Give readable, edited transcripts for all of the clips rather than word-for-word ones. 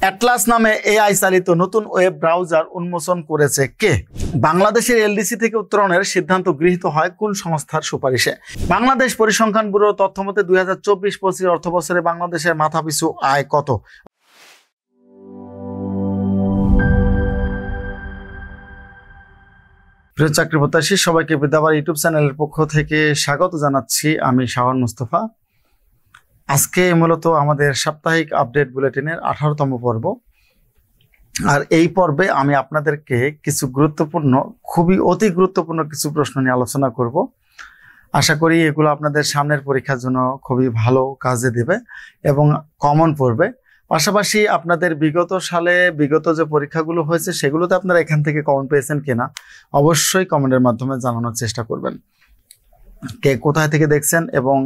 Atlas নামে AI চালিত নতুন ওয়েব ব্রাউজার উন্মোচন করেছে কে? বাংলাদেশের এলডিসি থেকে উত্তরণের সিদ্ধান্ত গৃহীত হয় কোন সংস্থার সুপারিশে? বাংলাদেশ পরিসংখ্যান ব্যুরোর তথ্যমতে 2024-25 অর্থবছরে বাংলাদেশের মাথাপিছু আয় কত? প্রিয় চাকরি প্রত্যাশী সবাইকে বিদ্যাবাড়ি ইউটিউব চ্যানেলের পক্ষ থেকে স্বাগত জানাচ্ছি। আমি শাওন মুস্তফা। আজকে মূলত আমাদের সাপ্তাহিক আপডেট বুলেটিনের 18তম পর্ব। আর এই পর্বে আমি আপনাদেরকে কিছু গুরুত্বপূর্ণ, খুবই অতি গুরুত্বপূর্ণ কিছু প্রশ্ন নিয়ে আলোচনা করব। আশা করি এগুলো আপনাদের সামনের পরীক্ষার জন্য খুবই ভালো কাজে দেবে এবং কমন পড়বে। পাশাপাশি আপনাদের বিগত যে পরীক্ষাগুলো হয়েছে সেগুলোতে আপনারা এখান থেকে কমন পেয়েছেন কিনা অবশ্যই কমেন্টের মাধ্যমে জানানোর চেষ্টা করবেন। কে কোথায় থেকে দেখছেন এবং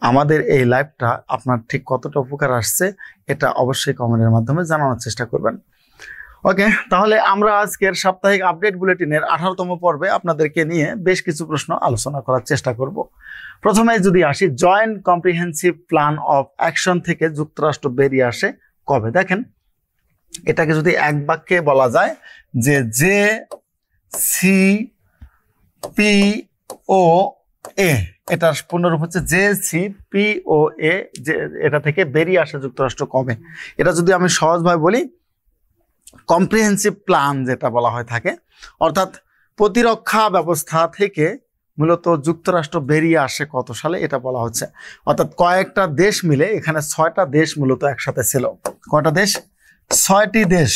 আমাদের এই লাইভটা আপনার ঠিক কতটা উপকার আসছে এটা অবশ্যই কমেন্টের মাধ্যমে জানানোর চেষ্টা করবেন। ওকে, তাহলে আমরা আজকের সাপ্তাহিক আপডেট বুলেটিনের 18তম পর্বে আপনাদেরকে নিয়ে বেশ কিছু প্রশ্ন আলোচনা করার চেষ্টা করব। প্রথমে যদি আসি, joint comprehensive plan of action থেকে যুক্তরাষ্ট্র বেরিয়ে আসে কবে? দেখেন, এটাকে যদি এক বাক্যে বলা যায় যে JCPOA, এটার পূর্ণরূপ হচ্ছে JCPOA, যে এটা থেকে বেরিয়ে আসে যুক্তরাষ্ট্র কবে। এটা যদি আমি সহজভাবে বলি, কম্প্রিহেন্সিভ প্ল্যান যেটা বলা হয় থাকে, অর্থাৎ প্রতিরক্ষা ব্যবস্থা থেকে মূলত যুক্তরাষ্ট্র বেরিয়ে আসে কত সালে এটা বলা হচ্ছে। অর্থাৎ কয়েকটা দেশ মিলে, এখানে 6টা দেশ মূলত একসাথে ছিল। কয়টা দেশ? 6টি দেশ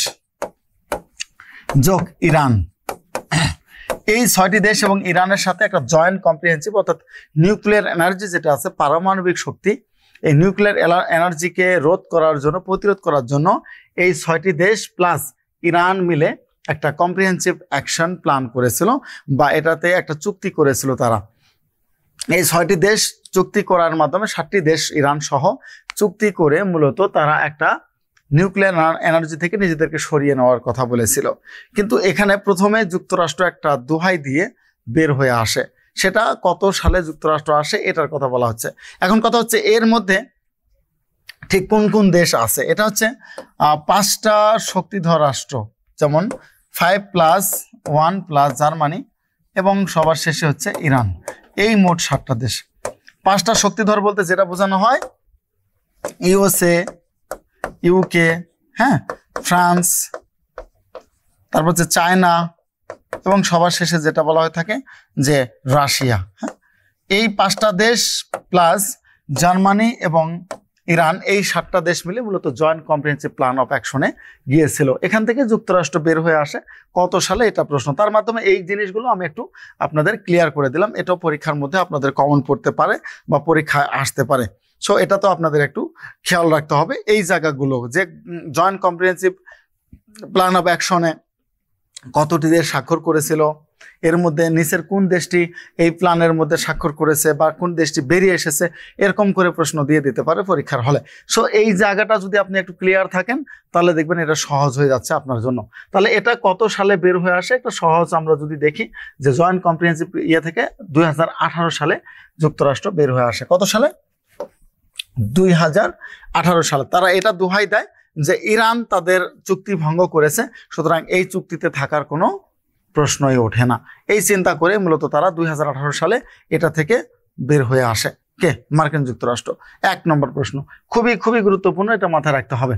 যোগ ইরান। এই 6টি দেশ এবং ইরানের সাথে একটা জয়েন্ট কম্প্রিহেন্সিভ, অর্থাৎ নিউক্লিয়ার এনার্জি যেটা আছে, পারমাণবিক শক্তি, এই নিউক্লিয়ার এনার্জিকে প্রতিরোধ করার জন্য এই 6টি দেশ প্লাস ইরান মিলে একটা কম্প্রিহেন্সিভ অ্যাকশন প্ল্যান করেছিল বা এটাতে একটা চুক্তি করেছিল তারা। এই 6টি দেশ চুক্তি করার মাধ্যমে 7টি দেশ ইরান সহ চুক্তি করে মূলত তারা একটা নিউক্লিয়ার এনার্জি থেকে নিজেদেরকে সরিয়ে নেওয়ার কথা বলেছিল। কিন্তু এখানে প্রথমে যুক্তরাষ্ট্র একটা দোহাই দিয়ে বের হয়ে আসে। সেটা কত সালে যুক্তরাষ্ট্র আসে এটার কথা বলা হচ্ছে। এখন কথা হচ্ছে এর মধ্যে ঠিক কোন কোন দেশ আছে। এটা হচ্ছে 5টা শক্তিধর রাষ্ট্র, যেমন 5+1+ জার্মানি এবং সবার শেষে হচ্ছে ইরান। এই মোট 7টা দেশ। 5টা শক্তিধর বলতে যেটা বোঝানো হয় USA, UK, হ্যাঁ, ফ্রান্স, তারপর হচ্ছে চায়না এবং সবার শেষে যেটা বলা হয়ে থাকে যে রাশিয়া। হ্যাঁ, এই 5টা দেশ প্লাস জার্মানি এবং ইরান, এই 7টা দেশ মিলে মূলত জয়েন্ট কম্প্রিহেন্সিভ প্ল্যান অফ অ্যাকশনে গিয়েছিল। এখান থেকে যুক্তরাষ্ট্র বের হয়ে আসে কত সালে এটা প্রশ্ন। তার মাধ্যমে এই জিনিসগুলো আমি একটু আপনাদের ক্লিয়ার করে দিলাম। এটাও পরীক্ষার মধ্যে আপনাদের কমন পড়তে পারে বা পরীক্ষায় আসতে পারে। সো এটা তো আপনাদের একটু খেয়াল রাখতে হবে। এই জায়গাগুলো যে জয়েন্ট কম্প্রিহেন্সিভ প্ল্যান অফ অ্যাকশনে কতটি দেশ স্বাক্ষর করেছিল, এর মধ্যে নিচের কোন দেশটি এই প্ল্যানের মধ্যে স্বাক্ষর করেছে বা কোন দেশটি বেরিয়ে এসেছে, এরকম করে প্রশ্ন দিয়ে দিতে পারে পরীক্ষার হলে। সো এই জায়গাটা যদি আপনি একটু ক্লিয়ার থাকেন তাহলে দেখবেন এটা সহজ হয়ে যাচ্ছে আপনার জন্য। তাহলে এটা কত সালে বের হয়ে আসে একটা সহজ আমরা যদি দেখি যে জয়েন্ট কম্প্রিহেন্সিভ থেকে 2018 সালে যুক্তরাষ্ট্র বের হয়ে আসে। কত সালে? 2018 সালে। তারা এটা দোহাই দেয় যে ইরান তাদের চুক্তি ভঙ্গ করেছে, সুতরাং এই চুক্তিতে থাকার কোনো প্রশ্নই ওঠে না। এই চিন্তা করে মূলত তারা 2018 সালে এটা থেকে বের হয়ে আসে। কে? মার্কিন যুক্তরাষ্ট্র। 1 নম্বর প্রশ্ন, খুবই খুবই গুরুত্বপূর্ণ, এটা মাথায় রাখতে হবে।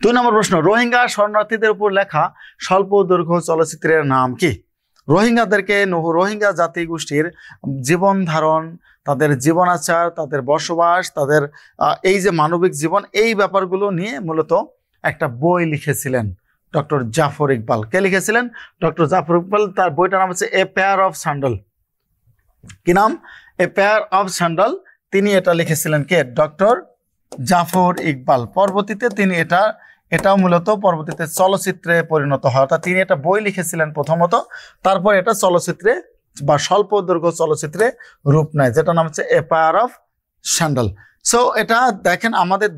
2 নম্বর প্রশ্ন, রোহিঙ্গা শরণার্থীদের উপর লেখা স্বল্প দৈর্ঘ্য চলচ্চিত্রের নাম কি? রোহিঙ্গা জাতি গোষ্ঠীর জীবন ধারণ, তাদের জীবনাচার, তাদের বসবাস, তাদের এই যে মানবিক জীবন, এই ব্যাপারগুলো নিয়ে মূলত একটা বই লিখেছিলেন ডক্টর জাফর ইকবাল। কে লিখেছিলেন? ডক্টর জাফর ইকবাল। তার বইটার নাম হচ্ছে এ পেয়ার অফ স্যান্ডেল। কি নাম? A pair of sandal. তিনি এটা লিখেছিলেন কে? ডক্টর জাফর ইকবাল। পরবর্তীতে তিনি এটাও মূলত পরবর্তীতে চলচ্চিত্রে পরিণত হয়। অর্থাৎ তিনি এটা বই লিখেছিলেন প্রথমত, তারপর এটা চলচ্চিত্রে বা স্বল্প দৈর্ঘ্য চলচ্চিত্রে রূপ নেয়, যেটা নাম হচ্ছে a pair of sandal. So এটা দেখেন আমাদের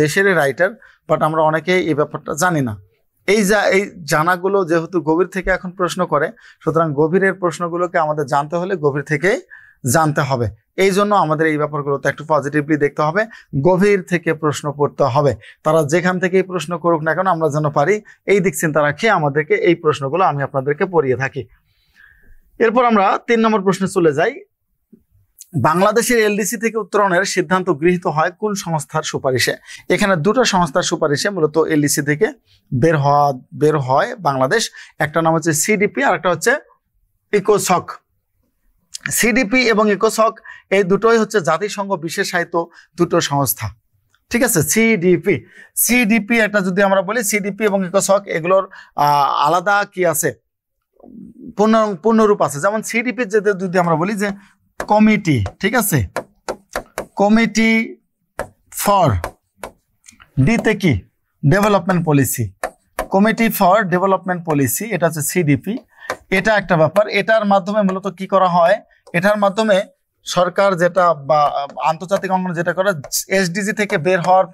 দেশেরই রাইটার, বাট আমরা অনেকেই এই ব্যাপারটা জানি না। এই জানাগুলো যেহেতু গভীর থেকে এখন প্রশ্ন করে, সুতরাং গভীরের প্রশ্নগুলোকে আমাদের জানতে হলে গভীর থেকেই জানতে হবে। এই জন্য আমাদের এই ব্যাপারগুলোতে একটু পজিটিভলি দেখতে হবে, গভীর থেকে প্রশ্ন পড়তে হবে। তারা যেখান থেকেই প্রশ্ন করুক না কেন আমরা যেন পারি এই দিক চিন্তা রাখি আমাদেরকে এই প্রশ্নগুলো আমি আপনাদেরকে পড়িয়ে থাকি। এরপর আমরা 3 নম্বর প্রশ্নে চলে যাই। বাংলাদেশের এলডিসি থেকে উত্তরণের সিদ্ধান্ত গৃহীত হয় কোন সংস্থার সুপারিশে? এখানে দুটো সংস্থার সুপারিশে মূলত এলডিসি থেকে বের হয় বাংলাদেশ। একটা নাম হচ্ছে সিডিপি আর একটা হচ্ছে ইকোসক। সিডিপি এবং ইকোসক এই দুটোই হচ্ছে জাতিসংঘ বিশেষায়িত দুটো সংস্থা, ঠিক আছে। সিডিপি একটা যদি আমরা বলি, সিডিপি এবং ইকোসক এগুলোর আলাদা কি আছে, পূর্ণরূপ আছে। যেমন সিডিপি যদি আমরা বলি যে কমিটি, ঠিক আছে, কমিটি ফর ডিতে কি development policy, committee for development policy, এটা হচ্ছে সিডিপি। এটা একটা ব্যাপার, এটার মাধ্যমে মূলত কি করা হয়, এটার মাধ্যমে সরকার যেটা বা আন্তর্জাতিক অঙ্গন যেটা করে এসডিজি থেকে বের হওয়ার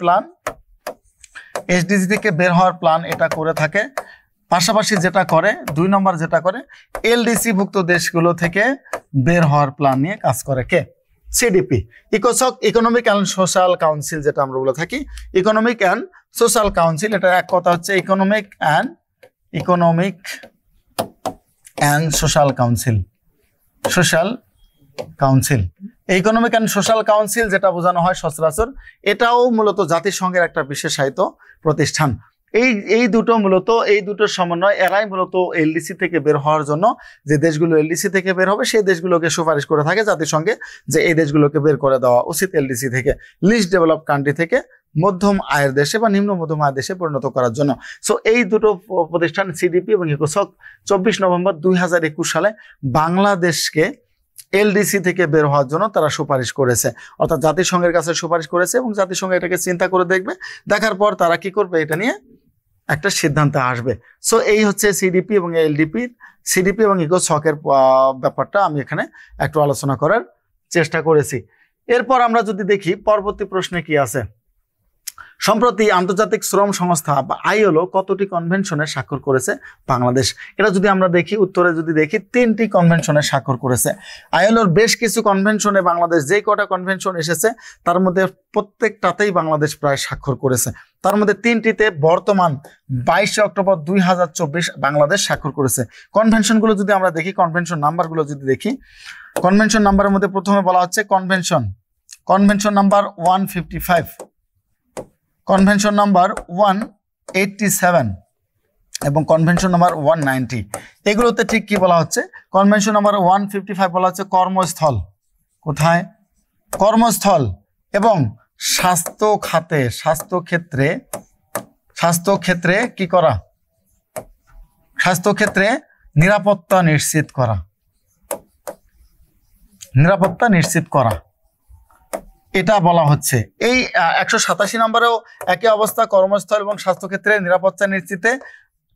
প্ল্যান এটা করে থাকে। পাশাপাশি যেটা করে 2 নম্বর যেটা করে এলডিসি ভুক্ত দেশগুলো থেকে বের হওয়ার প্ল্যান নিয়ে কাজ করে কে? সিডিপি। ইকোসক ইকোনমিক অ্যান্ড সোশ্যাল কাউন্সিল যেটা আমরা বলে থাকি, ইকোনমিক অ্যান্ড সোশ্যাল কাউন্সিল, এটা এক কথা হচ্ছে economic and social council. Economic and social council যেটা বোঝানো হয় সচরাচর, এটাও মূলত জাতিসংঘের একটা বিশেষায়িত প্রতিষ্ঠান। এই দুটোর সমন্বয়, এরাই মূলত এলডিসি থেকে বের হওয়ার জন্য যে দেশগুলো এলডিসি থেকে বের হবে সেই দেশগুলোকে সুপারিশ করে থাকে জাতিসংঘে যে এই দেশগুলোকে বের করে দেওয়া উচিত এলডিসি থেকে, লিস্ট ডেভেলপ কান্ট্রি থেকে মধ্যম আয়ের দেশে বা নিম্ন মধ্যম আয়ের দেশে পরিণত করার জন্য। সো এই দুটো প্রতিষ্ঠান সিডিপি এবং ইকোসক 24 নভেম্বর 2021 সালে বাংলাদেশকে এলডিসি থেকে বের হওয়ার জন্য তারা সুপারিশ করেছে, অর্থাৎ জাতিসংঘের কাছে সুপারিশ করেছে এবং জাতিসংঘ এটাকে চিন্তা করে দেখবে, দেখার পর তারা কি করবে এটা নিয়ে একটা সিদ্ধান্তে আসবে। সো এই হচ্ছে সিডিপি এবং সিডিপি এবং ইকোসকের ব্যাপারটা আমি এখানে একটু আলোচনা করার চেষ্টা করেছি। এরপর আমরা যদি দেখি পরবর্তী প্রশ্নে কি আছে, সম্প্রতি আন্তর্জাতিক শ্রম সংস্থা বা আইএলও কতটি কনভেনশনে স্বাক্ষর করেছে বাংলাদেশ? এটা যদি আমরা দেখি উত্তরে যদি দেখি 3টি কনভেনশনে স্বাক্ষর করেছে। আইএলওর বেশ কিছু কনভেনশনে বাংলাদেশ যে কটা কনভেনশন এসেছে তার মধ্যে প্রত্যেকটাতেই বাংলাদেশ প্রায় স্বাক্ষর করেছে। তার মধ্যে 3টিতে বর্তমান 22 অক্টোবর 2024 বাংলাদেশ স্বাক্ষর করেছে। কনভেনশনগুলো যদি আমরা দেখি, কনভেনশন নাম্বারগুলো যদি দেখি, কনভেনশন নাম্বারের মধ্যে প্রথমে বলা হচ্ছে কনভেনশন নাম্বার 155, কনভেনশন নাম্বার 187 এবং কনভেনশন নাম্বার 190। এগুলোতে ঠিক কি বলা হচ্ছে, কনভেনশন নাম্বার 155 বলা হচ্ছে কর্মস্থল, কোথায়? কর্মস্থল এবং স্বাস্থ্যক্ষেত্রে কি করা? স্বাস্থ্যক্ষেত্রে নিরাপত্তা নিশ্চিত করা, এটা বলা হচ্ছে। এই 187 নম্বরেও একই অবস্থা, কর্মস্থল এবং স্বাস্থ্যক্ষেত্রে নিরাপত্তা নিশ্চিতে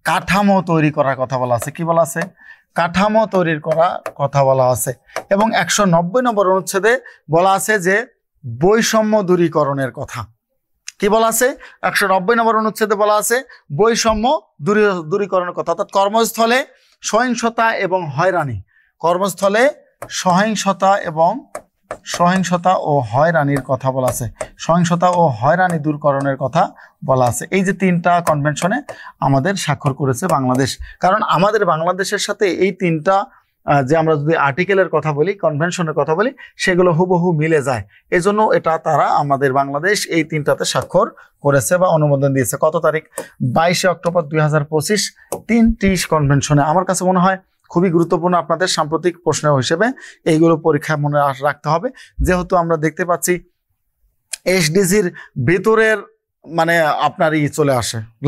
কাঠামো তৈরি করার কথা বলা আছে। কি বলা আছে? কাঠামো তৈরির কথা বলা আছে। এবং 190 নম্বর অনুচ্ছেদে বলা আছে যে বৈষম্য দূরীকরণের কথা। কি বলা আছে? 190 নম্বর অনুচ্ছেদে বলা আছে বৈষম্য দূরীকরণের কথা, অর্থাৎ কর্মস্থলে সহিংসতা এবং হয়রানি, কর্মস্থলে সহিংসতা ও হয়রানির কথা বলা আছে, সহিংসতা ও হয়রানি দূরকরণের কথা বলা আছে। এই যে 3টা কনভেনশনে আমাদের স্বাক্ষর করেছে বাংলাদেশ, কারণ আমাদের বাংলাদেশের সাথে এই 3টা যে আমরা যদি আর্টিকেলের কথা বলি, কনভেনশনের কথা বলি, সেগুলো হুবহু মিলে যায়। এজন্য এটা তারা আমাদের বাংলাদেশ এই 3টাতে স্বাক্ষর করেছে বা অনুমোদন দিয়েছে। কত তারিখ? 22 অক্টোবর 2025। 3টি কনভেনশনে আমার কাছে মনে হয় খুবই গুরুত্বপূর্ণ আপনাদের সাম্প্রতিক প্রশ্ন হিসেবে এইগুলো পরীক্ষায় মনে রাখতে হবে, যেহেতু আমরা দেখতে পাচ্ছি এসডিজির ভেতরের মানে আপনার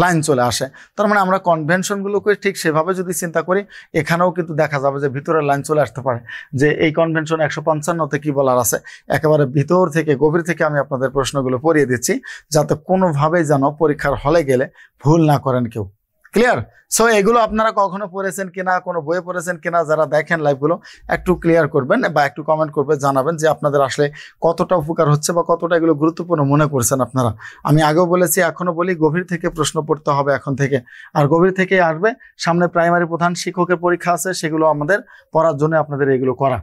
লাইন চলে আসে। তার মানে আমরা কনভেনশনগুলোকে ঠিক সেভাবে যদি চিন্তা করি, এখানেও কিন্তু দেখা যাবে যে ভিতরের লাইন চলে আসতে পারে, যে এই কনভেনশন 155তে কি বলার আছে। একেবারে ভিতর থেকে গভীর থেকে আমি আপনাদের প্রশ্নগুলো পড়িয়ে দিচ্ছি, যাতে কোনোভাবেই যেন পরীক্ষার হলে গেলে ভুল না করেন কেউ। ক্লিয়ার? সো এগুলো আপনারা কখনো পড়েছেন কিনা, কোনো বইয়ে পড়েছেন কিনা, যারা দেখেন লাইভগুলো একটু ক্লিয়ার করবেন বা একটু কমেন্ট করবে, জানাবেন যে আপনাদের আসলে কতটা উপকার হচ্ছে বা কতটা এগুলো গুরুত্বপূর্ণ মনে করছেন আপনারা। আমি আগেও বলেছি, এখনো বলি, গভীর থেকে প্রশ্ন পড়তে হবে এখন থেকে, আর গভীর থেকে আসবে। সামনে প্রাইমারি প্রধান শিক্ষকের পরীক্ষা আছে, সেগুলো আমাদের পড়ার জন্য আপনাদের এগুলো করা।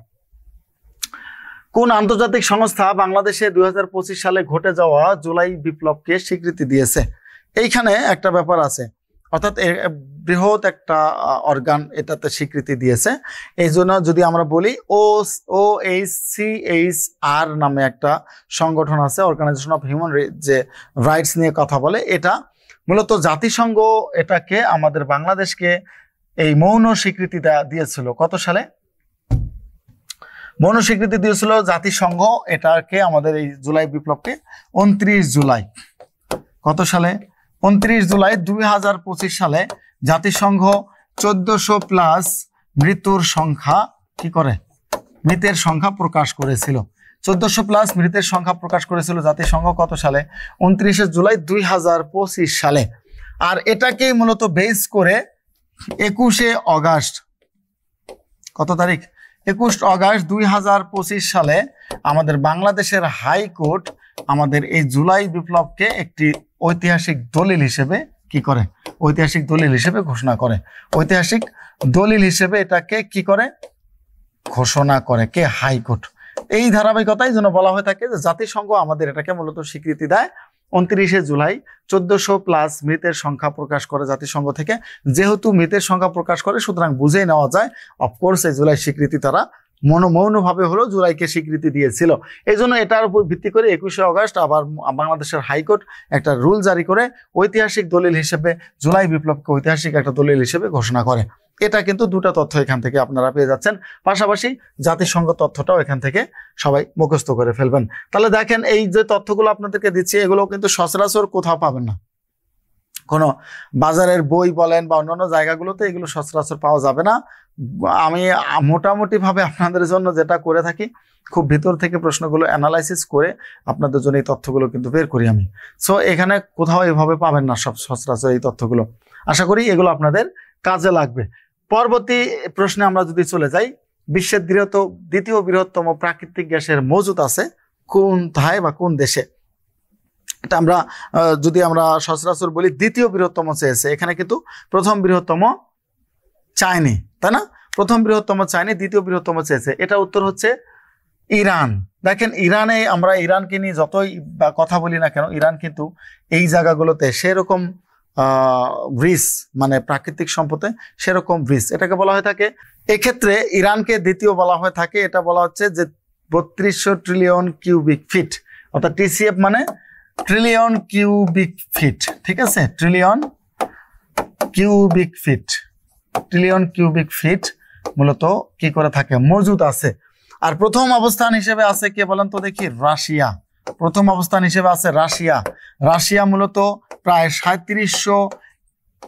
কোন আন্তর্জাতিক সংস্থা বাংলাদেশে 2025 সালে ঘটে যাওয়া জুলাই বিপ্লবকে স্বীকৃতি দিয়েছে? এইখানে একটা ব্যাপার আছে, অর্থাৎ বৃহৎ একটা অর্গান এটাতে স্বীকৃতি দিয়েছে। এই জন্য যদি আমরা বলি OHCHR নামে একটা সংগঠন আছে, অর্গানাইজেশন অফ হিউম্যান যে রাইটস নিয়ে কথা বলে, এটা মূলত জাতিসংঘ এটাকে আমাদের বাংলাদেশকে এই মৌন স্বীকৃতি দিয়েছিল। কত সালে মৌন স্বীকৃতি দিয়েছিল জাতিসংঘ এটাকে, আমাদের এই জুলাই বিপ্লবকে 29 জুলাই। কত সালে? 29 জুলাই 2025 সালে জাতিসংঘ 1400+ মৃত্যুর সংখ্যা কি করে, মৃতের সংখ্যা প্রকাশ করেছিল। 1400+ মৃতের সংখ্যা প্রকাশ করেছিল জাতিসংঘ কত সালে? 29 জুলাই 2025 সালে। আর এটাকে মূলত বেস করে 21 অগাস্ট, কত তারিখ? 21 অগাস্ট 2025 সালে আমাদের বাংলাদেশের হাইকোর্ট আমাদের এই জুলাই বিপ্লবকে একটি ঐতিহাসিক দলিল হিসেবে কি করে, ঐতিহাসিক দলিল হিসেবে ঘোষণা করে। ঐতিহাসিক দলিল হিসেবে এটাকে কি করে, ঘোষণা করে কে? হাইকোর্ট। এই ধারাবাহিকতায় জন্য বলা হয়ে থাকে যে জাতিসংঘ আমাদের এটাকে মূলত স্বীকৃতি দেয় 29 জুলাই। 1400+ মৃতের সংখ্যা প্রকাশ করে জাতিসংঘ থেকে। যেহেতু মৃতের সংখ্যা প্রকাশ করে, সুতরাং বুঝেই নেওয়া যায় অফকোর্স এই জুলাই স্বীকৃতি তারা মৌনভাবে হলেও জুলাইকে স্বীকৃতি দিয়েছিল। এই জন্য এটার উপর ভিত্তি করে 21 অগাস্ট আবার বাংলাদেশের হাইকোর্ট একটা রুল জারি করে ঐতিহাসিক দলিল হিসেবে জুলাই বিপ্লবকে ঐতিহাসিক একটা দলিল হিসেবে ঘোষণা করে। এটা কিন্তু দুটা তথ্য এখান থেকে আপনারা পেয়ে যাচ্ছেন, পাশাপাশি জাতিসংঘ তথ্যটাও এখান থেকে সবাই মুখস্থ করে ফেলবেন। তাহলে দেখেন এই যে তথ্যগুলো আপনাদেরকে দিচ্ছি, এগুলো কিন্তু সচরাচর কোথাও পাবেন না। কোনো বাজারের বই বলেন বা অন্যান্য জায়গাগুলোতে এগুলো সচরাচর পাওয়া যাবে না। আমি মোটামুটি ভাবে আপনাদের জন্য যেটা করে থাকি, খুব ভিতর থেকে প্রশ্নগুলো অ্যানালাইসিস করে আপনাদের জন্য এই তথ্যগুলো কিন্তু বের করি আমি। সো এখানে কোথাও এভাবে পাবেন না সব সচরাচর এই তথ্যগুলো। আশা করি এগুলো আপনাদের কাজে লাগবে। পরবর্তী প্রশ্নে আমরা যদি চলে যাই, বিশ্বের দ্বিতীয় বৃহত্তম প্রাকৃতিক গ্যাসের মজুদ আছে কোথায় বা কোন দেশে? এটা আমরা যদি আমরা সচরাচর বলি দ্বিতীয় বৃহত্তম চেয়েছে, এখানে কিন্তু প্রথম বৃহত্তম চায়নি, তাই না? প্রথম বৃহত্তম চায়নি, দ্বিতীয় বৃহত্তম চেয়েছে। এটা উত্তর হচ্ছে ইরান। দেখেন ইরানে, আমরা ইরানকে নিয়ে যতই বা কথা বলি না কেন, ইরান কিন্তু এই জায়গাগুলোতে সেরকম রিস, মানে প্রাকৃতিক সম্পদে সেরকম রিস, এটাকে বলা হয়ে থাকে। এক্ষেত্রে ইরানকে দ্বিতীয় বলা হয়ে থাকে। এটা বলা হচ্ছে যে 3200 ট্রিলিয়ন কিউবিক ফিট, অর্থাৎ TCF মানে ট্রিলিয়ন কিউবিক ফিট, ঠিক আছে? Trillion cubic feet, trillion cubic feet মূলত কি করে থাকে, মজুদ আছে। আর প্রথম অবস্থান হিসেবে আছে কে বলেন তো দেখি? রাশিয়া। প্রথম অবস্থান হিসেবে আছে রাশিয়া। রাশিয়া মূলত প্রায় 3700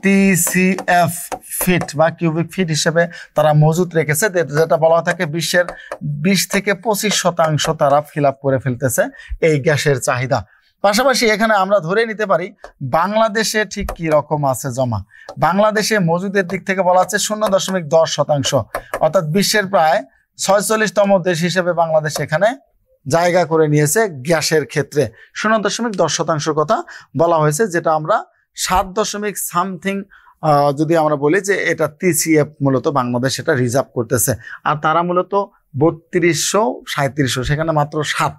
TCF ফিট বা কিউবিক ফিট হিসেবে তারা মজুদ রেখেছে, যেটা বলা থাকে বিশ্বের 20 থেকে 25% তারা ফিল আপ করে ফেলতেছে এই গ্যাসের চাহিদা। পাশাপাশি এখানে আমরা ধরে নিতে পারি বাংলাদেশে ঠিক কি রকম আছে জমা। বাংলাদেশে মজুদের দিক থেকে বলা আছে 0.10%, অর্থাৎ বিশ্বের প্রায় 46তম দেশ হিসেবে বাংলাদেশ এখানে জায়গা করে নিয়েছে গ্যাসের ক্ষেত্রে। 0.10% কথা বলা হয়েছে, যেটা আমরা 7.something যদি আমরা বলি যে এটা TCF মূলত বাংলাদেশ এটা রিজার্ভ করতেছে। আর তারা মূলত 3200 3700, সেখানে মাত্র 7।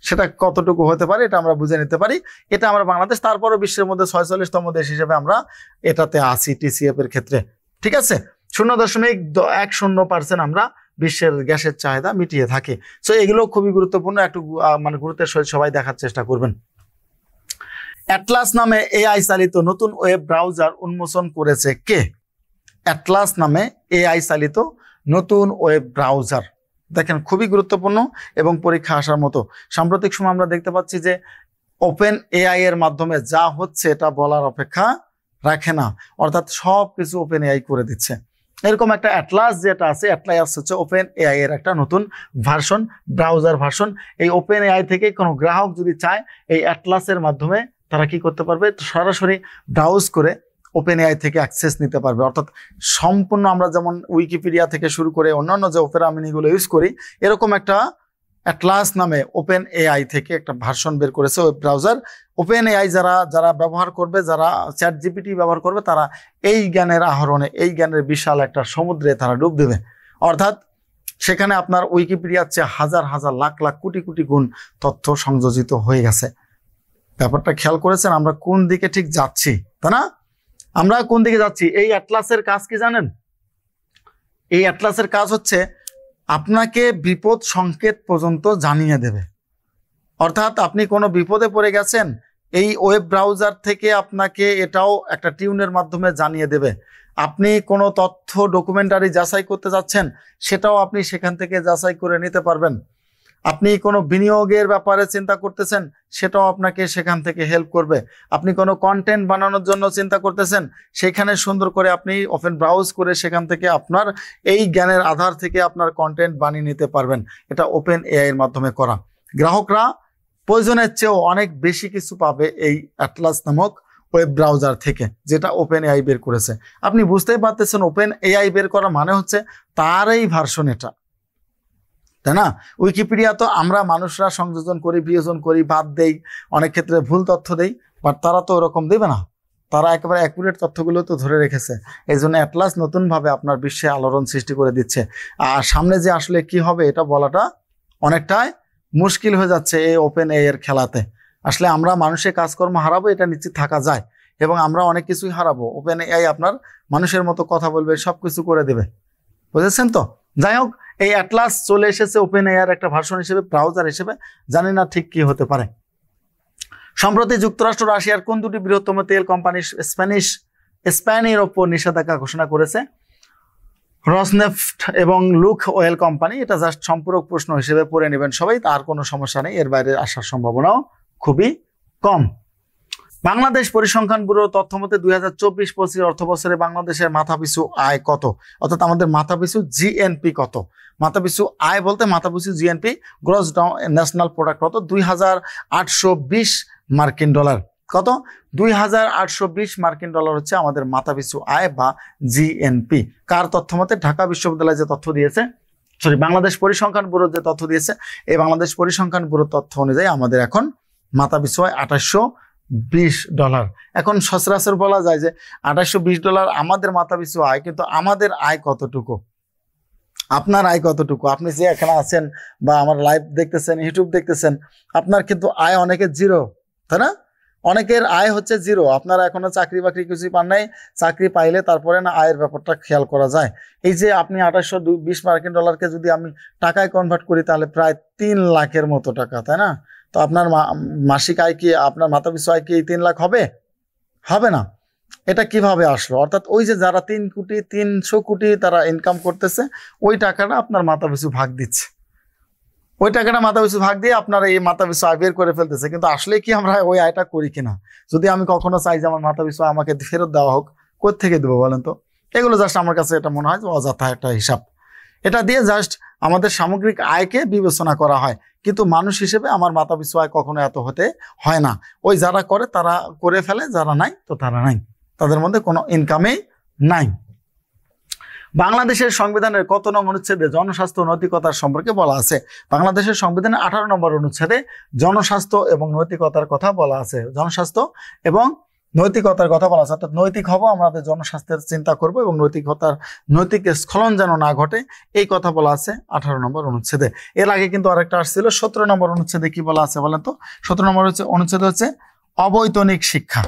সেটা কতটুকু হতে পারে এটা আমরা বুঝে নিতে পারি। এটা আমরা বাংলাদেশ, তারপরে বিশ্বের মধ্যে 46তম দেশ হিসেবে আমরা এটাতে আছি TCF এর ক্ষেত্রে, ঠিক আছে? 0.10% আমরা বিশ্বের গ্যাসের চাহিদা মিটিয়ে থাকি। সো এগুলো খুবই গুরুত্বপূর্ণ, একটু মানে গুরুত্বের সহিত সবাই দেখার চেষ্টা করবেন। অ্যাটলাস নামে AI চালিত নতুন ওয়েব ব্রাউজার উন্মোচন করেছে কে? অ্যাটলাস নামে AI চালিত নতুন ওয়েব ব্রাউজার, দেখেন খুবই গুরুত্বপূর্ণ এবং পরীক্ষা আসার মতো। সাম্প্রতিক সময় আমরা দেখতে পাচ্ছি যে ওপেন AI এর মাধ্যমে যা হচ্ছে এটা বলার অপেক্ষা রাখে না, অর্থাৎ সব কিছু ওপেন AI করে দিচ্ছে। এরকম একটা অ্যাটলাস যেটা আছে, অ্যাটলাস হচ্ছে ওপেন AI এর একটা নতুন ভার্সন, ব্রাউজার ভার্সন। এই ওপেন AI থেকে কোনো গ্রাহক যদি চায় এই অ্যাটলাসের মাধ্যমে তারা কি করতে পারবে, সরাসরি ব্রাউজ করে ওপেন AI থেকে অ্যাক্সেস নিতে পারবে। অর্থাৎ সম্পূর্ণ আমরা যেমন উইকিপিডিয়া থেকে শুরু করে অন্যান্য যে ওপেরা মিনিগুলো ইউজ করি, এরকম একটা অ্যাটলাস নামে ওপেন AI থেকে একটা ভার্সন বের করেছে ওয়েব ব্রাউজার। ওপেন AI যারা ব্যবহার করবে, যারা ChatGPT ব্যবহার করবে, তারা এই জ্ঞানের আহরণে, এই জ্ঞানের বিশাল একটা সমুদ্রে তারা ডুব দেবে। অর্থাৎ সেখানে আপনার উইকিপিডিয়ার চেয়ে হাজার হাজার লাখ লাখ কোটি কোটি গুণ তথ্য সংযোজিত হয়ে গেছে। ব্যাপারটা খেয়াল করেছেন আমরা কোন দিকে ঠিক যাচ্ছি, তাই না? আমরা কোন দিকে যাচ্ছি? এই অ্যাটলাসের কাজ কি জানেন? এই অ্যাটলাসের কাজ হচ্ছে আপনাকে বিপদ সংকেত পর্যন্ত জানিয়ে দেবে। অর্থাৎ আপনি কোনো বিপদে পড়ে গেছেন, এই ওয়েব ব্রাউজার থেকে আপনাকে এটাও একটা টিউনের মাধ্যমে জানিয়ে দেবে। আপনি কোনো তথ্য ডকুমেন্টারি যাচাই করতে যাচ্ছেন, সেটাও আপনি সেখান থেকে যাচাই করে নিতে পারবেন। আপনি কোনো বিনিয়োগের ব্যাপারে চিন্তা করতেছেন, সেটাও আপনাকে সেখান থেকে হেল্প করবে। আপনি কোনো কন্টেন্ট বানানোর জন্য চিন্তা করতেছেন, সেখানে সুন্দর করে আপনি ওপেন ব্রাউজ করে সেখান থেকে আপনার এই জ্ঞানের আধার থেকে আপনার কন্টেন্ট বানিয়ে নিতে পারবেন। এটা ওপেন এআই এর মাধ্যমে করা। গ্রাহকরা প্রয়োজনের চেয়েও অনেক বেশি কিছু পাবে এই অ্যাটলাস নামক ওয়েব ব্রাউজার থেকে, যেটা ওপেন এআই বের করেছে। আপনি বুঝতেই পারতেছেন ওপেন এআই বের করা মানে হচ্ছে তার এই ভার্সন এটা, তাই না? উইকিপিডিয়া তো আমরা মানুষরা সংযোজন করি, বিয়োজন করি, বাদ দেই, অনেক ক্ষেত্রে ভুল তথ্য দেই, বাট তারা তো ওরকম দেবে না। তারা একেবারে অ্যাকুরেট তথ্যগুলো তো ধরে রেখেছে। এই জন্য অ্যাটলাস নতুনভাবে আপনার বিশ্বে আলোড়ন সৃষ্টি করে দিচ্ছে। আর সামনে যে আসলে কি হবে এটা বলাটা অনেকটাই মুশকিল হয়ে যাচ্ছে এই ওপেন এআই এর খেলাতে। আসলে আমরা মানুষের কাজকর্ম হারাবো এটা নিশ্চিত থাকা যায়, এবং আমরা অনেক কিছুই হারাবো। ওপেন এআই আপনার মানুষের মতো কথা বলবে, সবকিছু করে দেবে, বুঝেছেন তো? যাই হোক, এই অ্যাটলাস চলে এসেছে ওপেন এআই এর একটা ভার্সন হিসেবে, ব্রাউজার হিসেবে। জানি না ঠিক কি হতে পারে। সম্প্রতি যুক্তরাষ্ট্র রাশিয়ার কোন দুটি বৃহত্তম তেল কোম্পানি স্পেনের ওপর নিষেধাজ্ঞা ঘোষণা করেছে? রসনেফট এবং লুক অয়েল কোম্পানি। এটা জাস্ট সম্পূরক প্রশ্ন হিসেবে পড়ে নেবেন সবাই, তার কোনো সমস্যা নেই, এর বাইরে আসার সম্ভাবনাও খুবই কম। বাংলাদেশ পরিসংখ্যান ব্যুরোর তথ্য মতে 2024-25 অর্থ বছরে বাংলাদেশের মাথাপিছু আয় কত? অর্থাৎ আমাদের মাথাপিছু জিএনপি কত? মাথাপিছু আয় বলতে মাথাপিছু জিএনপি, গ্রস ন্যাশনাল প্রোডাক্ট কত? 2820 মার্কিন ডলার। কত? 2820 মার্কিন ডলার হচ্ছে আমাদের মাথাপিছু আয় বা জিএনপি। কার তথ্য মতে? ঢাকা বিশ্ববিদ্যালয় যে তথ্য দিয়েছে, বাংলাদেশ পরিসংখ্যান ব্যুরো যে তথ্য দিয়েছে, এই বাংলাদেশ পরিসংখ্যান ব্যুরোর তথ্য অনুযায়ী আমাদের এখন মাথাপিছু আয় 2820 ডলার। এখন সচরাচর বলা যায় যে 2820 ডলার আমাদের মাথাপিছু আয়, কিন্তু আমাদের আয় কতটুকু? আপনার আয় কতটুকু? আপনি যে এখানে আছেন বা আমার লাইভ দেখতেছেন, ইউটিউব দেখতেছেন, আপনার কিন্তু আয় অনেকের জিরো, তাই না? অনেকের আয় হচ্ছে জিরো। আপনারা এখনো চাকরি বাকরি কিছুই পান নাই, চাকরি পাইলে তারপরে না আয়ের ব্যাপারটা খেয়াল করা যায়। এই যে আপনি 2820 মার্কিন ডলারকে যদি আমি টাকায় কনভার্ট করি, তাহলে প্রায় 3 লাখের মতো টাকা, তাই না? তো আপনার মাসিক আয় কি, আপনার মাথাপিছু আয় কি 3 লাখ হবে? হবে না। এটা কিভাবে আসলো? অর্থাৎ ওই যে যারা 3 কোটি 300 কোটি তারা ইনকাম করতেছে, ওই টাকাটা আপনার মাথাপিছু ভাগ দিচ্ছে, ওই টাকাটা মাথাপিছু ভাগ দিয়ে আপনার এই মাথাপিছু আয় বের করে ফেলতেছে। কিন্তু আসলে কি আমরা ওই আয়টা করি কিনা? যদি আমি কখনো চাই যে আমার মাথাপিছু আমাকে ফেরত দেওয়া হোক, কোত্থেকে দেবো বলেন তো? এগুলো জাস্ট আমার কাছে এটা মনে হয় যে অযথা একটা হিসাব। এটা দিয়ে জাস্ট আমাদের সামগ্রিক আয়কে বিবেচনা করা হয়, কিন্তু মানুষ হিসেবে আমার মাথাপিছু আয় কখনো এত হতে হয় না। ওই যারা করে তারা করে ফেলে, যারা নাই তো তারা নাই, তাদের মধ্যে কোনো ইনকামই নাই। বাংলাদেশের সংবিধানের কত নং অনুচ্ছেদে জনস্বাস্থ্য ও নৈতিকতার সম্পর্কে বলা আছে? বাংলাদেশের সংবিধানের 18 নম্বর অনুচ্ছেদে জনস্বাস্থ্য এবং নৈতিকতার কথা বলা আছে। জনস্বাস্থ্য এবং নৈতিকতার কথা বলা আছে, অর্থাৎ নৈতিক হবো, আমাদের জনস্বাস্থ্যের চিন্তা করব এবং নৈতিক স্খলন যেন না ঘটে, এই কথা বলা আছে 18 নম্বর অনুচ্ছেদে। এর আগে কিন্তু আরেকটা আসছিল 17 নম্বর অনুচ্ছেদে। কি বলা আছে বলেন তো? 17 নম্বর অনুচ্ছেদে হচ্ছে অবৈতনিক শিক্ষা।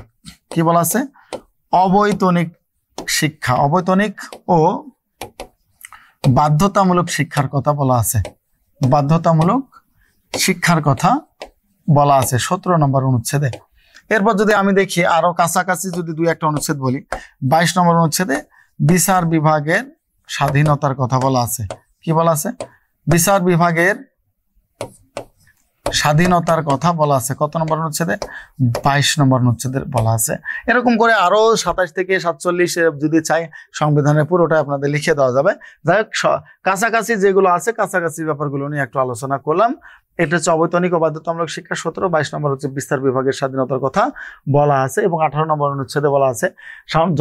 কি বলা আছে? অবৈতনিক শিক্ষা, অবৈতনিক ও বাধ্যতামূলক শিক্ষার কথা বলা আছে। বাধ্যতামূলক শিক্ষার কথা বলা আছে 17 নম্বর অনুচ্ছেদে। এরপর যদি আমি দেখি আরো কাছাকাছি যদি 2-1টা অনুচ্ছেদ বলি, 22 নম্বর অনুচ্ছেদে বিচার বিভাগের স্বাধীনতার কথা বলা আছে। কি বলা আছে? বিচার বিভাগের স্বাধীনতার কথা বলা আছে। কত নম্বর অনুচ্ছেদে? 22 নম্বর অনুচ্ছেদে বলা আছে। এরকম করে আরো 27 থেকে 47 যদি চাই সংবিধানের পুরোটা আপনাদের লিখে দেওয়া যাবে। যাই হোক, কাছাকাছি যেগুলো আছে কাছাকাছি ব্যাপারগুলো নিয়ে একটু আলোচনা করলাম। এটা হচ্ছে অবৈতনিক ও বাধ্যতামূলক শিক্ষা 17, 22 নম্বর হচ্ছে বিচার বিভাগের স্বাধীনতার কথা বলা আছে, এবং 18 নম্বর অনুচ্ছেদে বলা আছে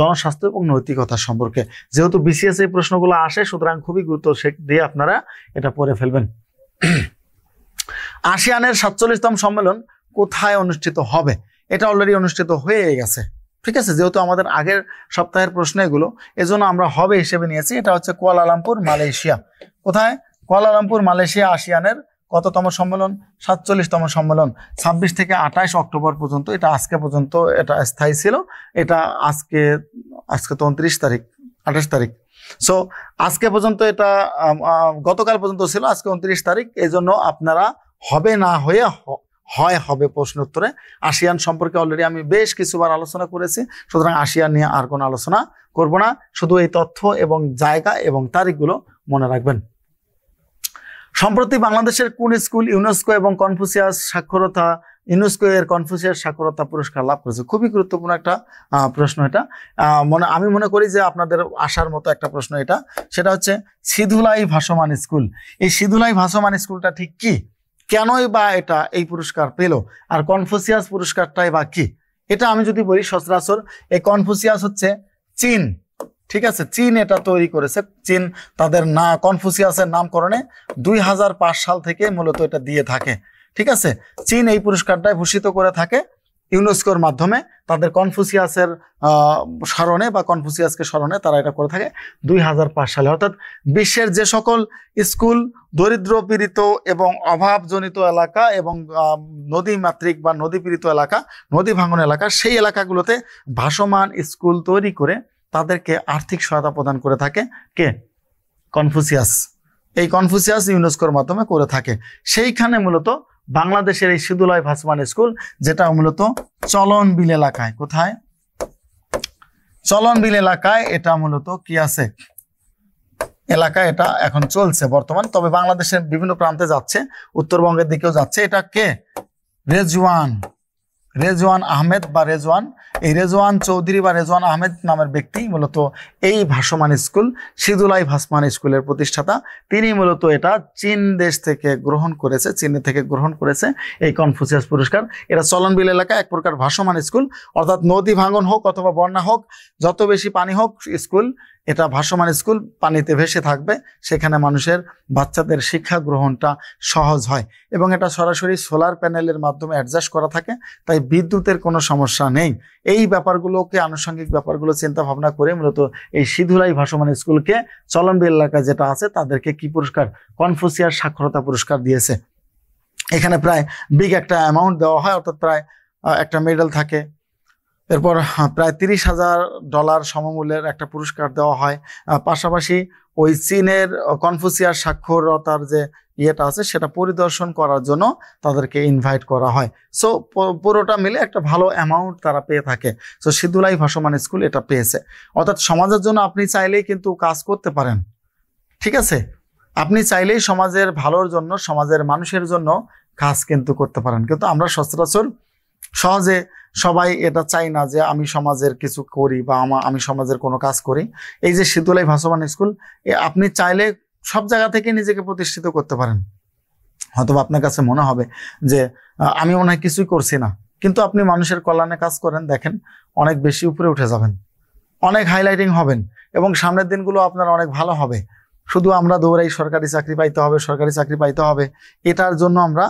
জনস্বাস্থ্য এবং নৈতিকতা সম্পর্কে। যেহেতু বিসিএস এই প্রশ্নগুলো আসে, সুতরাং খুবই গুরুত্ব দিয়ে আপনারা এটা পড়ে ফেলবেন। আসিয়ানের 47তম সম্মেলন কোথায় অনুষ্ঠিত হবে? এটা অলরেডি অনুষ্ঠিত হয়ে গেছে, ঠিক আছে? যেহেতু আমাদের আগের সপ্তাহের প্রশ্ন এগুলো, এজন্য আমরা হবে হিসেবে নিয়েছি। এটা হচ্ছে কুয়ালালামপুর, মালয়েশিয়া। কোথায়? কুয়ালালামপুর মালয়েশিয়া আসিয়ানের কততম সম্মেলন? 47তম সম্মেলন। 26 থেকে 28 অক্টোবর পর্যন্ত, এটা আজকে পর্যন্ত এটা স্থায়ী ছিল। এটা আজকে তো 29 তারিখ, 28 তারিখ। সো আজকে পর্যন্ত এটা গতকাল পর্যন্ত ছিল, আজকে 29 তারিখ। এই জন্য আপনারা হবে না হয়ে হবে প্রশ্ন উত্তরে। আসিয়ান সম্পর্কে অলরেডি আমি বেশ কিছুবার আলোচনা করেছি, সুতরাং আসিয়ান নিয়ে আর কোনো আলোচনা করব না। শুধু এই তথ্য এবং জায়গা এবং তারিখগুলো মনে রাখবেন। সম্প্রতি বাংলাদেশের কোন স্কুল ইউনেস্কো এবং কনফুসিয়াস সাক্ষরতা ইউনেস্কো এর কনফুসিয়াস সাক্ষরতা পুরস্কার লাভ করেছে? খুবই গুরুত্বপূর্ণ একটা প্রশ্ন এটা। আমি মনে করি যে আপনাদের আসার মতো একটা প্রশ্ন এটা। সেটা হচ্ছে সিধুলাই ভাসমান স্কুল। এই সিধুলাই ভাসমান স্কুলটা ঠিক কি, কেনই বা এটা এই পুরস্কার পেল, আর কনফুসিয়াস পুরস্কারটাই বা কি? এটা আমি যদি বলি, সচরাচর এই কনফুসিয়াস হচ্ছে চীন, ঠিক আছে, চীন এটা তৈরি করেছে। চীন তাদের কনফুসিয়াসের নামকরণে 2005 সাল থেকে মূলত এটা দিয়ে থাকে, ঠিক আছে। চীন এই পুরস্কারটাই ভূষিত করে থাকে ইউনেস্কোর মাধ্যমে, তাদের কনফুসিয়াসের স্মরণে বা কনফুসিয়াসকে স্মরণে তারা এটা করে থাকে 2005 সালে। অর্থাৎ বিশ্বের যে সকল স্কুল দরিদ্র পীড়িত এবং অভাবজনিত এলাকা এবং নদী মাতৃক বা নদী পীড়িত এলাকা, নদী ভাঙন এলাকা, সেই এলাকাগুলোতে ভাসমান স্কুল তৈরি করে তাদেরকে আর্থিক সহায়তা প্রদান করে থাকে কে? কনফুসিয়াস। এই কনফুসিয়াস ইউনেস্কোর মাধ্যমে করে থাকে। সেইখানে মূলত বাংলাদেশের এই সিধুলাই ভাসমান স্কুল, যেটা মূলত চলনবিল এলাকায়, কোথায়? চলনবিল এলাকায় এটা মূলত কি আছে এলাকায়, এটা এখন চলছে বর্তমান। তবে বাংলাদেশের বিভিন্ন প্রান্তে যাচ্ছে, উত্তরবঙ্গের দিকেও যাচ্ছে। এটা কে? রেজওয়ান আহমেদ বা রেজওয়ান, এই রেজওয়ান চৌধুরী বা রেজওয়ান আহমেদ নামের ব্যক্তি মূলত এই ভাসমান স্কুল, সিধুলাই ভাসমান স্কুলের প্রতিষ্ঠাতা। তিনি মূলত এটা চীন দেশ থেকে গ্রহণ করেছে, চীন থেকে গ্রহণ করেছে এই কনফুসিয়াস পুরস্কার। এটা চলনবিল এলাকা, এক প্রকার ভাসমান স্কুল, অর্থাৎ নদী ভাঙন হোক অথবা বন্যা হোক, যত বেশি পানি হোক, স্কুল এটা ভাসমান স্কুল, পানিতে ভেসে থাকবে। সেখানে মানুষের বাচ্চাদের শিক্ষা গ্রহণটা সহজ হয় এবং এটা সরাসরি সোলার প্যানেলের মাধ্যমে অ্যাডজাস্ট করা থাকে, তাই বিদ্যুতের কোনো সমস্যা নেই। এই ব্যাপারগুলোকে, আনুষঙ্গিক ব্যাপারগুলো চিন্তা ভাবনা করে মূলত এই সিধুলাই ভাসমান স্কুলকে চলনবিল এলাকা যেটা আছে তাদেরকে কি পুরস্কার? কনফুসিয়াস সাক্ষরতা পুরস্কার দিয়েছে। এখানে প্রায় বিগ একটা অ্যামাউন্ট দেওয়া হয়, অর্থাৎ প্রায় একটা মেডেল থাকে, এরপর প্রায় $30,000 সমমূল্যের একটা পুরস্কার দেওয়া হয়। পাশাপাশি ওই চীনের কনফুসিয়াস সাক্ষরতার যে ইয়েটা আছে সেটা পরিদর্শন করার জন্য তাদেরকে ইনভাইট করা হয়। সো পুরোটা মিলে একটা ভালো অ্যামাউন্ট তারা পেয়ে থাকে। সো সিধুলাই ভাসমান স্কুল এটা পেয়েছে। অর্থাৎ সমাজের জন্য আপনি চাইলেই কিন্তু কাজ করতে পারেন, ঠিক আছে। আপনি চাইলেই সমাজের ভালোর জন্য, সমাজের মানুষের জন্য কাজ কিন্তু করতে পারেন। কিন্তু আমরা সচরাচর সহজে সবাই এটা চাই না যে আমি সমাজের কিছু করি বা আমি সমাজের কোনো কাজ করি। এই যে সিধুলাই ভাসমান স্কুল, আপনি চাইলে সব জায়গা থেকে নিজেকে প্রতিষ্ঠিত করতে পারেন। হয়তো আপনার কাছে মনে হবে যে আমি মনে হয় কিছুই করছি না, কিন্তু আপনি মানুষের কল্যাণে কাজ করেন, দেখেন অনেক বেশি উপরে উঠে যাবেন, অনেক হাইলাইটিং হবেন এবং সামনের দিনগুলো আপনার অনেক ভালো হবে। শুধু আমরা দৌড়াই সরকারি চাকরি পাইতে হবে, সরকারি চাকরি পাইতে হবে, এটার জন্য আমরা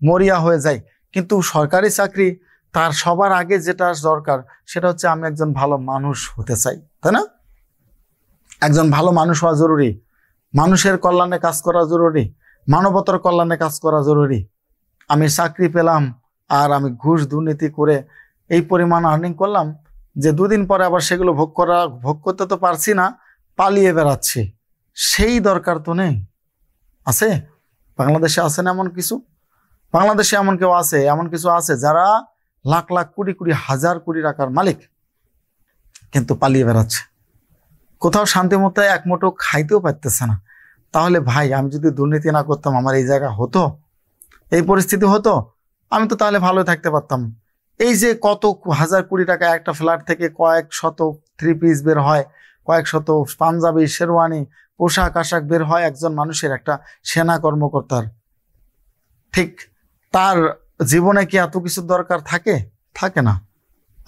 মরিয়া হয়ে যাই। কিন্তু সরকারি চাকরি তার সবার আগে যেটা দরকার সেটা হচ্ছে আমি একজন ভালো মানুষ হতে চাই, তাই না? একজন ভালো মানুষ হওয়া জরুরি, মানুষের কল্যাণে কাজ করা জরুরি, মানবতার কল্যাণে কাজ করা জরুরি। আমি চাকরি পেলাম আর আমি ঘুষ দুর্নীতি করে এই পরিমাণ আর্নিং করলাম যে দুদিন পরে আবার সেগুলো ভোগ করতে তো পারছি না, পালিয়ে বেড়াচ্ছি, সেই দরকার তো নেই। আছে বাংলাদেশে, আছে না এমন কিছু? বাংলাদেশে এমন কেউ আছে, এমন কিছু আছে যারা লাখ লাখ কোটি কোটি হাজার কোটি টাকার মালিক, কিন্তু পালিয়ে বেড়াচ্ছে, কোথাও শান্তি মতো এক মুঠো খাইতেও পারতেছে না। তাহলে ভাই, আমি যদি দুর্নীতি না করতাম, আমার এই জায়গা হতো, এই পরিস্থিতি হতো, আমি তো তাহলে ভালো থাকতে পারতাম। এই যে কত হাজার কোটি টাকা একটা ফ্ল্যাট থেকে কয়েক শত 3 পিস বের হয়, কয়েক শত পাঞ্জাবি শেরওয়ানি পোশাক আশাক বের হয় একজন মানুষের, একটা সেনা কর্মকর্তার, ঠিক তার জীবনে কি এত কিছু দরকার থাকে না?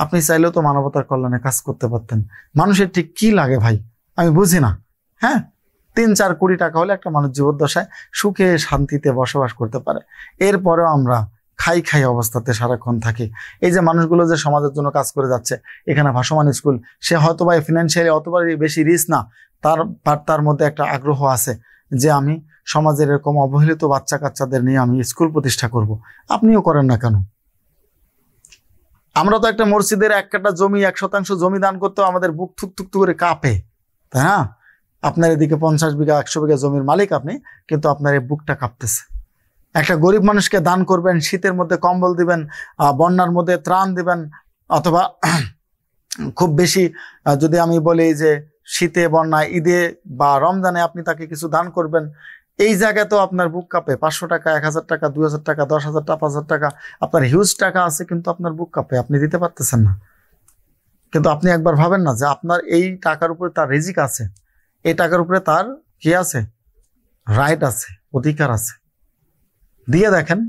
আপনি চাইলেও তো মানবতার কল্যাণে কাজ করতে পারতেন। মানুষের ঠিক কি লাগে ভাই, আমি বুঝি না। হ্যাঁ, 3-4 কোটি টাকা হলে একটা মানুষ জীবদ্দশায় সুখে শান্তিতে বসবাস করতে পারে। এরপরেও আমরা খাই অবস্থাতে সারাক্ষণ থাকি। এই যে মানুষগুলো যে সমাজের জন্য কাজ করে যাচ্ছে, এখানে ভাসমান স্কুল, সে হয়তো বা ফিনান্সিয়ালি অতবার বেশি রিস্ক না, তার মধ্যে একটা আগ্রহ আছে যে আমি সমাজের এরকম অবহেলিত বাচ্চা কাচ্চাদের নিয়ে আমি স্কুল প্রতিষ্ঠা করব, আপনিও করেন না কেন? আমরা তো একটা মসজিদের 1 কাঠা জমি 1% জমি দান করতেও আমাদের বুক থুক থুক করে কাঁপে, তাই না? আপনার এদিকে 50 বিঘা 100 বিঘা জমির মালিক আপনি, কিন্তু আপনার এই বুকটা কাঁপতেছে। একটা গরিব মানুষকে দান করবেন, শীতের মধ্যে কম্বল দিবেন, বন্যার মধ্যে ত্রাণ দিবেন, অথবা খুব বেশি যদি আমি বলি যে শীতে, বন্যায়, ঈদে বা রমজানে আপনি তাকে কিছু দান করবেন, এই জায়গায় তো আপনার বুক কাঁপে। 500 টাকা, 1000 টাকা, 2000 টাকা, 10,000 টাকা, 5,000 টাকা, আপনার হিউজ টাকা আছে, কিন্তু আপনার বুক কাঁপে, আপনি দিতে পারতেছেন না। কিন্তু আপনি একবার ভাবেন না যে আপনার এই টাকার উপরে তার রিজিক আছে, এই টাকার উপরে তার কি আছে? রাইট আছে, অধিকার আছে। দিয়ে দেখেন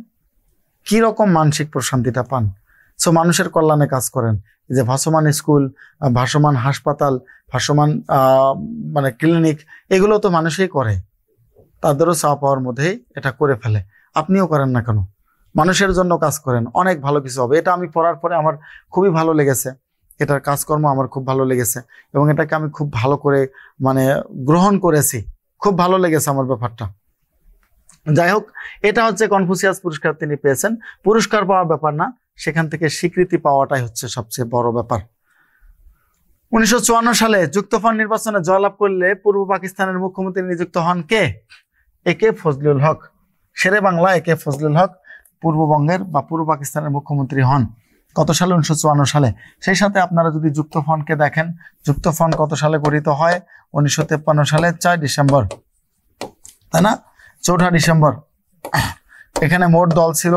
কি রকম মানসিক প্রশান্তিটা পান। সো মানুষের কল্যাণে কাজ করেন। যে ভাসমান স্কুল, ভাসমান হাসপাতাল, ভাসমান মানে ক্লিনিক, এগুলো তো মানুষই করে, তাদেরও চাওয়া পাওয়ার মধ্যেই এটা করে ফেলে। আপনিও করেন না কেন? মানুষের জন্য কাজ করেন, অনেক ভালো কিছু হবে। এটা আমি পড়ার পরে আমার খুবই ভালো লেগেছে, এটার কাজকর্ম আমার খুব ভালো লেগেছে, এবং এটাকে আমি খুব ভালো করে মানে গ্রহণ করেছি, খুব ভালো লেগেছে আমার ব্যাপারটা। যাই হোক, এটা হচ্ছে কনফুসিয়াস পুরস্কার তিনি পেয়েছেন। পুরস্কার পাওয়ার ব্যাপার না, সেখান থেকে স্বীকৃতি পাওয়াটাই হচ্ছে সবচেয়ে বড় ব্যাপার। 1954 সালে যুক্তফ্রন্ট নির্বাচনে জয়লাভ করলে পূর্ব পাকিস্তানের মুখ্যমন্ত্রী নিযুক্ত হন কে? একে ফজলুল হক। শেরে বাংলা একে ফজলুল হক পূর্ববঙ্গের বা পূর্ব পাকিস্তানের মুখ্যমন্ত্রী হন। কত সালে? 1954 সালে। সেই সাথে আপনারা যদি যুক্তফ্রন্টকে দেখেন, যুক্তফ্রন্ট কত সালে গঠিত হয়? 1953 সালে 4 ডিসেম্বর, তাই না? 4 ডিসেম্বর। এখানে মোট দল ছিল